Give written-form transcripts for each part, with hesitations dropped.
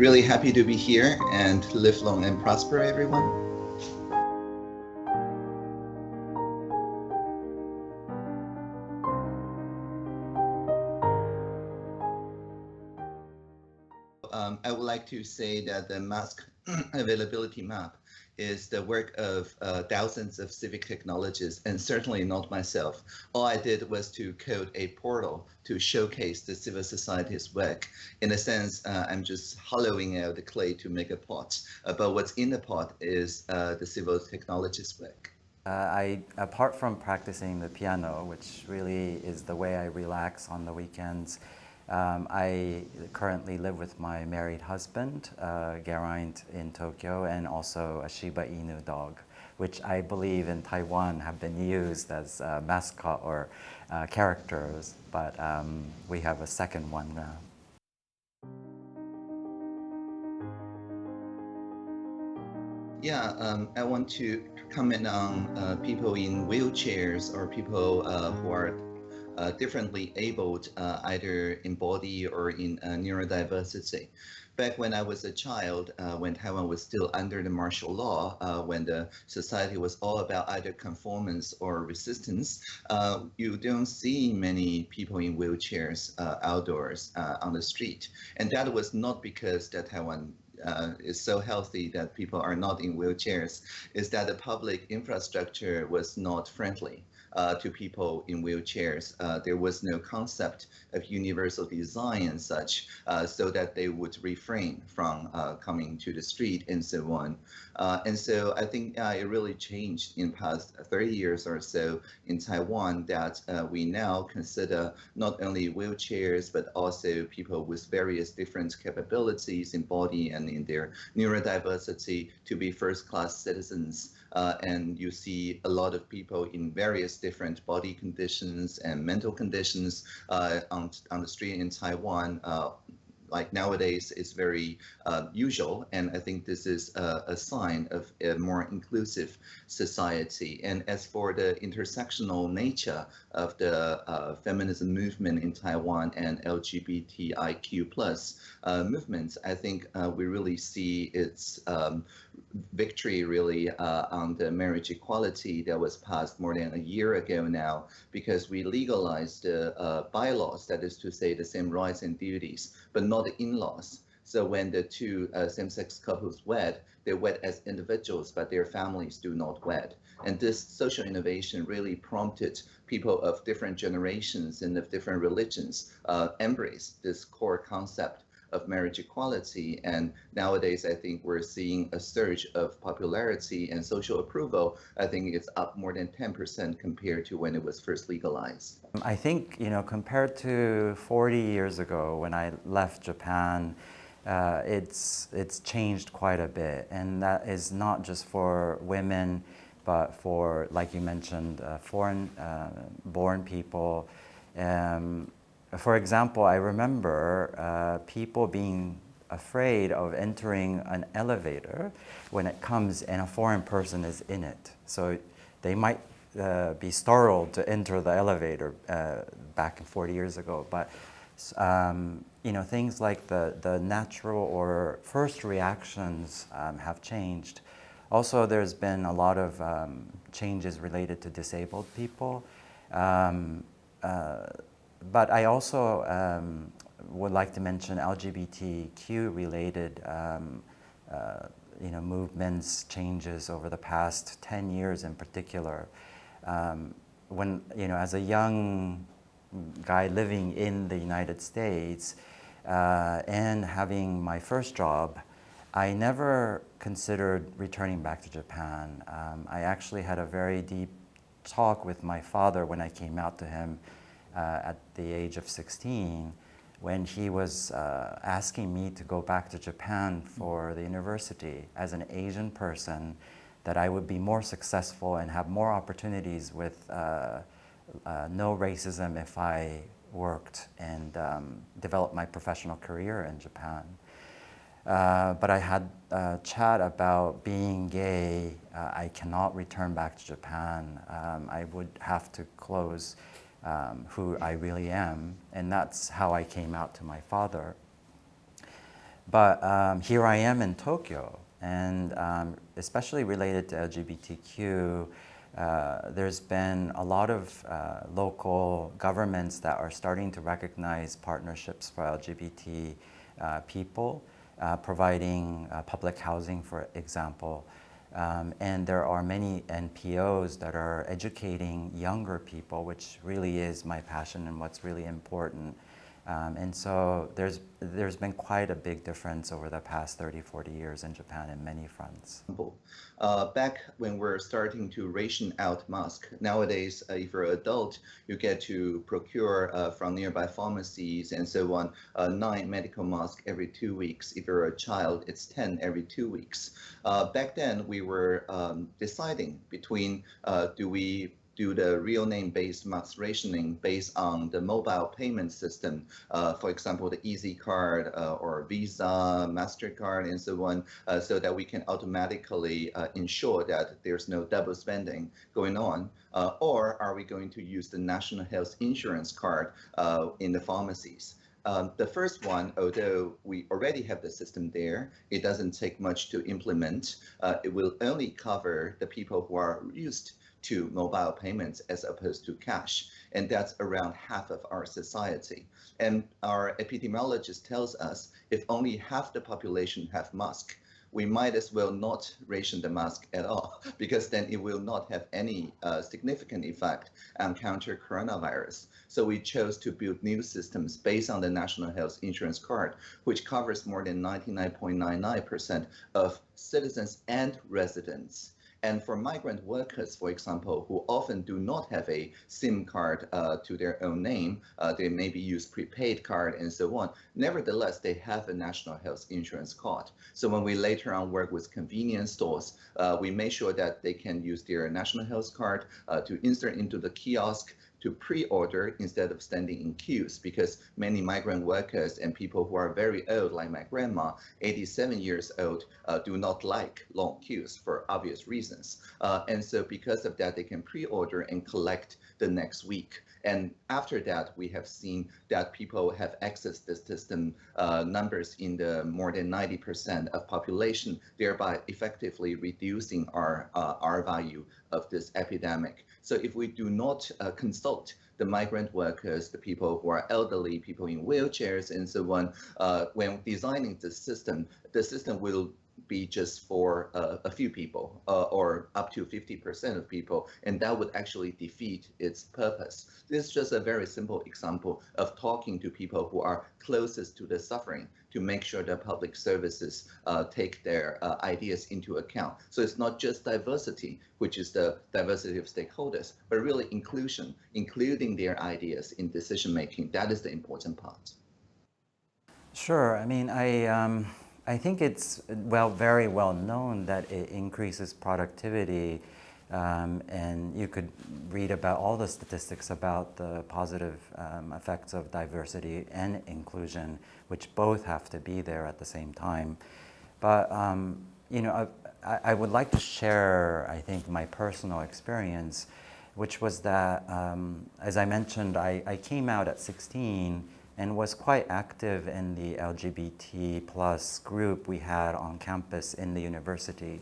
Really happy to be here and live long and prosper, everyone. I would like to say that the mask availability map is the work of thousands of civic technologists, and certainly not myself. All I did was to code a portal to showcase the civil society's work. In a sense, I'm just hollowing out the clay to make a pot, but what's in the pot is the civil technologist's work. Apart from practicing the piano, which really is the way I relax on the weekends, I currently live with my married husband, Geraint, in Tokyo, and also a Shiba Inu dog, which I believe in Taiwan have been used as mascot or characters, but we have a second one now. Yeah, I want to comment on people in wheelchairs or people who are differently abled, either in body or in neurodiversity. Back when I was a child, when Taiwan was still under the martial law, when the society was all about either conformance or resistance, you don't see many people in wheelchairs outdoors on the street. And that was not because that Taiwan is so healthy that people are not in wheelchairs, is that the public infrastructure was not friendly to people in wheelchairs. There was no concept of universal design and such, so that they would refrain from coming to the street and so on. And so I think it really changed in past 30 years or so in Taiwan, that we now consider not only wheelchairs, but also people with various different capabilities in body and in their neurodiversity to be first-class citizens. And you see a lot of people in various different body conditions and mental conditions on the street in Taiwan. Like nowadays, it's very usual, and I think this is a sign of a more inclusive society. And as for the intersectional nature of the feminism movement in Taiwan and LGBTIQ plus movements, I think we really see its victory really on the marriage equality that was passed more than a year ago now, because we legalized bylaws, that is to say the same rights and duties, but not the in-laws. So when the two same-sex couples wed, they wed as individuals, but their families do not wed. And this social innovation really prompted people of different generations and of different religions embrace this core concept of marriage equality. And nowadays, I think we're seeing a surge of popularity and social approval. I think it's up more than 10% compared to when it was first legalized. I think, compared to 40 years ago when I left Japan, it's changed quite a bit. And that is not just for women, but for, like you mentioned, foreign-born people. For example, I remember people being afraid of entering an elevator when it comes and a foreign person is in it. So they might be startled to enter the elevator back 40 years ago. But things like the natural or first reactions have changed. Also, there's been a lot of changes related to disabled people. But I also would like to mention LGBTQ-related, movements, changes over the past 10 years in particular. When, as a young guy living in the United States and having my first job, I never considered returning back to Japan. I actually had a very deep talk with my father when I came out to him at the age of 16, when he was asking me to go back to Japan for the university as an Asian person, that I would be more successful and have more opportunities with no racism if I worked and developed my professional career in Japan. But I had a chat about being gay. I cannot return back to Japan. I would have to close who I really am, and that's how I came out to my father. But here I am in Tokyo, and especially related to LGBTQ, there's been a lot of local governments that are starting to recognize partnerships for LGBT people, providing public housing, for example. And there are many NPOs that are educating younger people, which really is my passion and what's really important. And so there's been quite a big difference over the past 30, 40 years in Japan in many fronts. Back when we're starting to ration out masks, nowadays, if you're an adult, you get to procure from nearby pharmacies and so on, 9 medical masks every 2 weeks. If you're a child, it's 10 every 2 weeks. Back then, we were deciding between do we do the real name-based mask rationing based on the mobile payment system, for example, the Easy Card or Visa, MasterCard, and so on, so that we can automatically ensure that there's no double spending going on, or are we going to use the National Health Insurance card in the pharmacies? The first one, although we already have the system there, it doesn't take much to implement. It will only cover the people who are used to mobile payments as opposed to cash. And that's around half of our society. And our epidemiologist tells us if only half the population have mask, we might as well not ration the mask at all, because then it will not have any significant effect on counter coronavirus. So we chose to build new systems based on the National Health Insurance Card, which covers more than 99.99% of citizens and residents. And for migrant workers, for example, who often do not have a SIM card to their own name, they maybe use prepaid card and so on. Nevertheless, they have a national health insurance card. So when we later on work with convenience stores, we make sure that they can use their national health card to insert into the kiosk, to pre-order instead of standing in queues, because many migrant workers and people who are very old, like my grandma, 87 years old, do not like long queues for obvious reasons. And so because of that, they can pre-order and collect the next week. And after that, we have seen that people have accessed the system numbers in the more than 90% of population, thereby effectively reducing our R value of this epidemic. So if we do not consult the migrant workers, the people who are elderly, people in wheelchairs, and so on, when designing the system will be just for a few people or up to 50% of people, and that would actually defeat its purpose. This is just a very simple example of talking to people who are closest to the suffering to make sure that public services take their ideas into account. So it's not just diversity, which is the diversity of stakeholders, but really inclusion, including their ideas in decision making. That is the important part. Sure. I mean, I think it's very well known that it increases productivity, and you could read about all the statistics about the positive effects of diversity and inclusion, which both have to be there at the same time. But you know, I would like to share, I think, my personal experience, which was that, as I mentioned, I came out at 16 and was quite active in the LGBT plus group we had on campus in the university.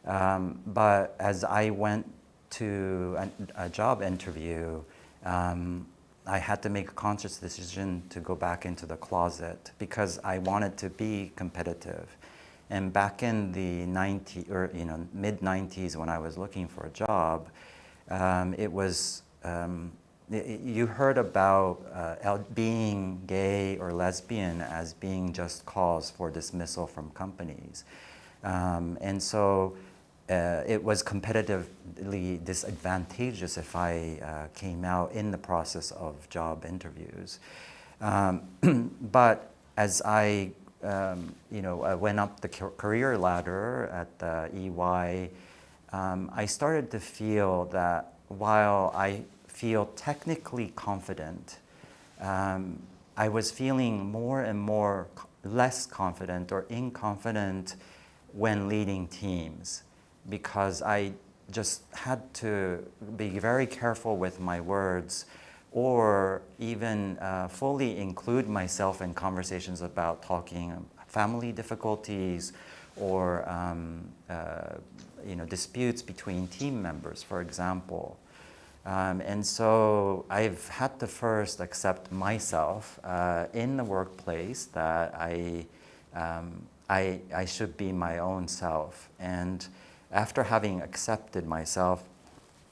But as I went to a job interview, I had to make a conscious decision to go back into the closet because I wanted to be competitive. And back in the mid-90s when I was looking for a job, it was you heard about being gay or lesbian as being just cause for dismissal from companies. And so it was competitively disadvantageous if I came out in the process of job interviews. But as I went up the career ladder at the EY, I started to feel that while I feel technically confident, I was feeling more and more less confident or inconfident when leading teams, because I just had to be very careful with my words or even fully include myself in conversations about talking family difficulties or disputes between team members, for example. And so I've had to first accept myself in the workplace that I should be my own self. And after having accepted myself,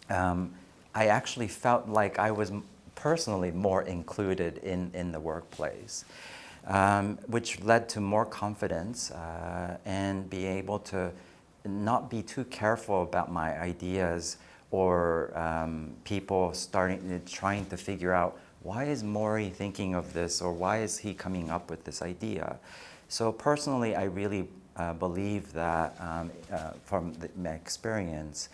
I actually felt like I was personally more included in the workplace, which led to more confidence and be able to not be too careful about my ideas or people trying to figure out, why is Maury thinking of this, or why is he coming up with this idea? So personally, I really believe that from my experience,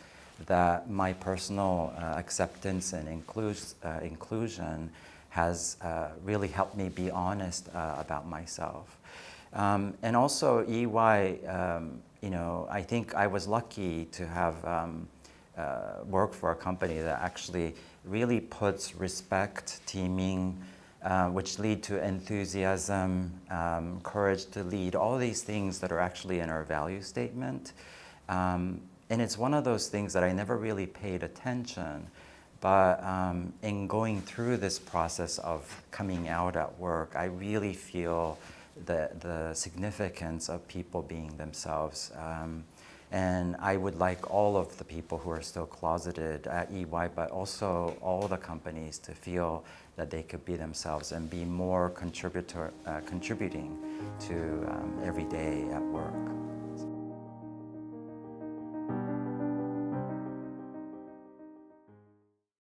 that my personal acceptance and inclusion has really helped me be honest about myself. And also EY, I think I was lucky to have worked for a company that actually really puts respect, teaming, which lead to enthusiasm, courage to lead, all these things that are actually in our value statement. And it's one of those things that I never really paid attention, but in going through this process of coming out at work, I really feel the significance of people being themselves. And I would like all of the people who are still closeted at EY, but also all the companies, to feel that they could be themselves and be more contributing to every day at work.